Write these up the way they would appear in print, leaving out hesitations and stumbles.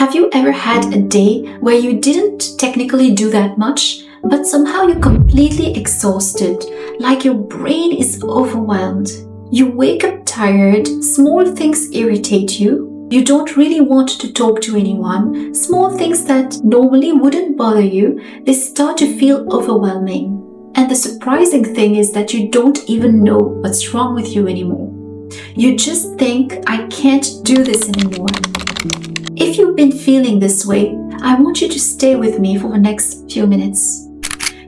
Have you ever had a day where you didn't technically do that much, but somehow you're completely exhausted, like your brain is overwhelmed? You wake up tired, small things irritate you, you don't really want to talk to anyone, small things that normally wouldn't bother you, they start to feel overwhelming. And the surprising thing is that you don't even know what's wrong with you anymore. You just think, I can't do this anymore. If you've been feeling this way, I want you to stay with me for the next few minutes.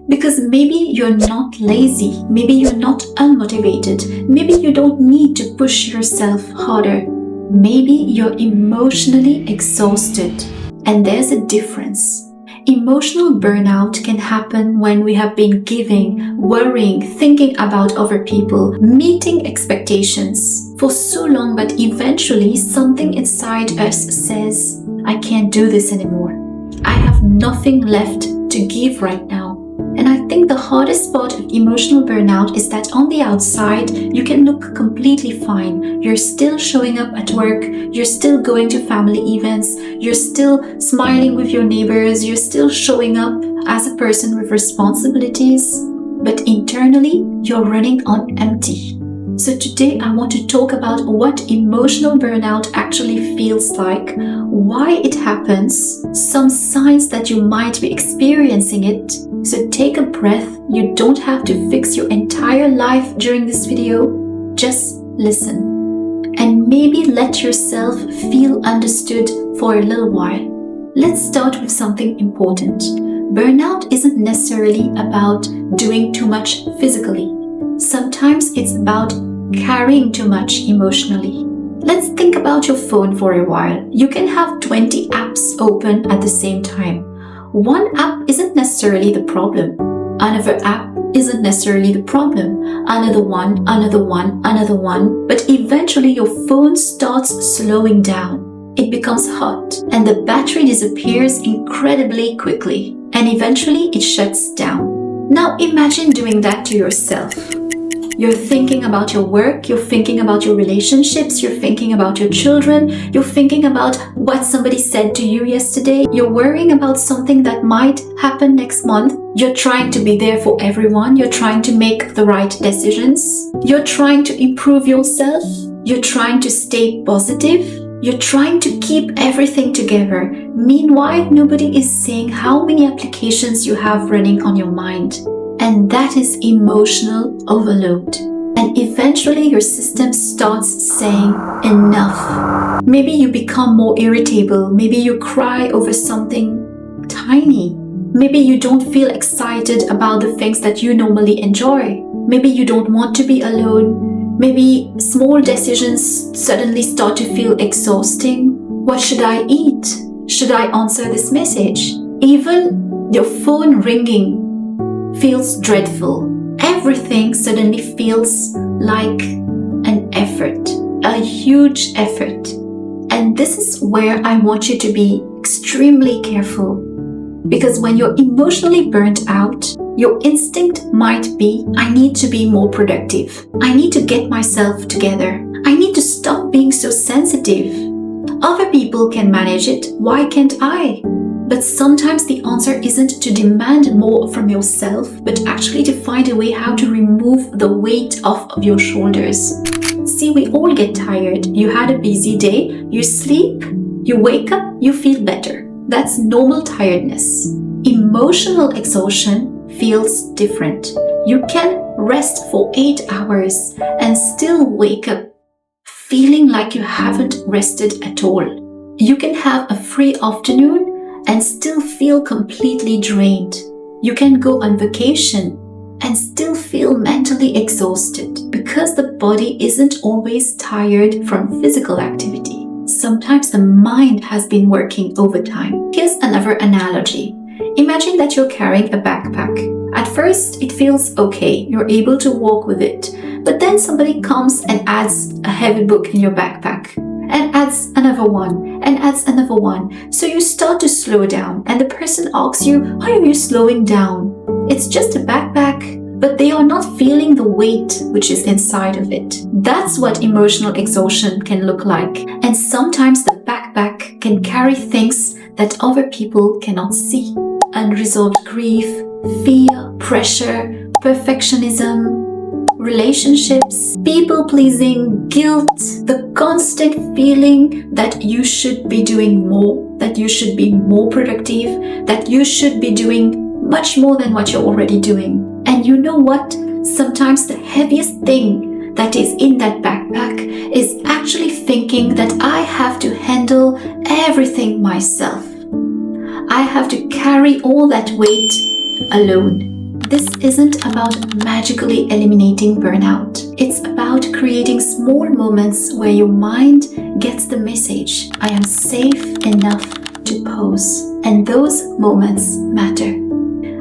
Because maybe you're not lazy, maybe you're not unmotivated, maybe you don't need to push yourself harder. Maybe you're emotionally exhausted, and there's a difference. Emotional burnout can happen when we have been giving, worrying, thinking about other people, meeting expectations for so long, but eventually something inside us says, I can't do this anymore. I have nothing left to give right now. And I think the hardest part of emotional burnout is that on the outside, you can look completely fine. You're still showing up at work, you're still going to family events, you're still smiling with your neighbors, you're still showing up as a person with responsibilities, but internally, you're running on empty. So today I want to talk about what emotional burnout actually feels like, why it happens, some signs that you might be experiencing it. So take a breath, you don't have to fix your entire life during this video, just listen. And maybe let yourself feel understood for a little while. Let's start with something important. Burnout isn't necessarily about doing too much physically. Sometimes it's about carrying too much emotionally. Let's think about your phone for a while. You can have 20 apps open at the same time. One app isn't necessarily the problem. Another app isn't necessarily the problem. Another one, but eventually your phone starts slowing down. It becomes hot and the battery disappears incredibly quickly and eventually it shuts down. Now imagine doing that to yourself. You're thinking about your work, you're thinking about your relationships, you're thinking about your children, you're thinking about what somebody said to you yesterday, you're worrying about something that might happen next month, you're trying to be there for everyone, you're trying to make the right decisions, you're trying to improve yourself, you're trying to stay positive, you're trying to keep everything together. Meanwhile, nobody is saying how many applications you have running on your mind. And that is emotional overload. And eventually your system starts saying enough. Maybe you become more irritable. Maybe you cry over something tiny. Maybe you don't feel excited about the things that you normally enjoy. Maybe you don't want to be alone. Maybe small decisions suddenly start to feel exhausting. What should I eat? Should I answer this message? Even your phone ringing feels dreadful. Everything suddenly feels like an effort, a huge effort. And this is where I want you to be extremely careful. Because when you're emotionally burnt out, your instinct might be, I need to be more productive. I need to get myself together. I need to stop being so sensitive. Other people can manage it. Why can't I? But sometimes the answer isn't to demand more from yourself, but actually to find a way how to remove the weight off of your shoulders. See, we all get tired. You had a busy day, you sleep, you wake up, you feel better. That's normal tiredness. Emotional exhaustion feels different. You can rest for 8 hours and still wake up feeling like you haven't rested at all. You can have a free afternoon and still feel completely drained. You can go on vacation and still feel mentally exhausted because the body isn't always tired from physical activity. Sometimes the mind has been working overtime. Here's another analogy. Imagine that you're carrying a backpack. At first, it feels okay. You're able to walk with it. But then somebody comes and adds a heavy book in your backpack. And adds another one, and adds another one. So you start to slow down, and the person asks you, why are you slowing down? It's just a backpack, but they are not feeling the weight which is inside of it. That's what emotional exhaustion can look like. And sometimes the backpack backpack can carry things that other people cannot see. Unresolved grief, fear, pressure, perfectionism, relationships, people-pleasing, guilt, the constant feeling that you should be doing more, that you should be more productive, that you should be doing much more than what you're already doing. And you know what? Sometimes the heaviest thing that is in that backpack is actually thinking that I have to handle everything myself. I have to carry all that weight alone. This isn't about magically eliminating burnout. It's about creating small moments where your mind gets the message, I am safe enough to pause. And those moments matter.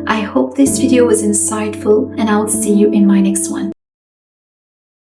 I hope this video was insightful, and I'll see you in my next one.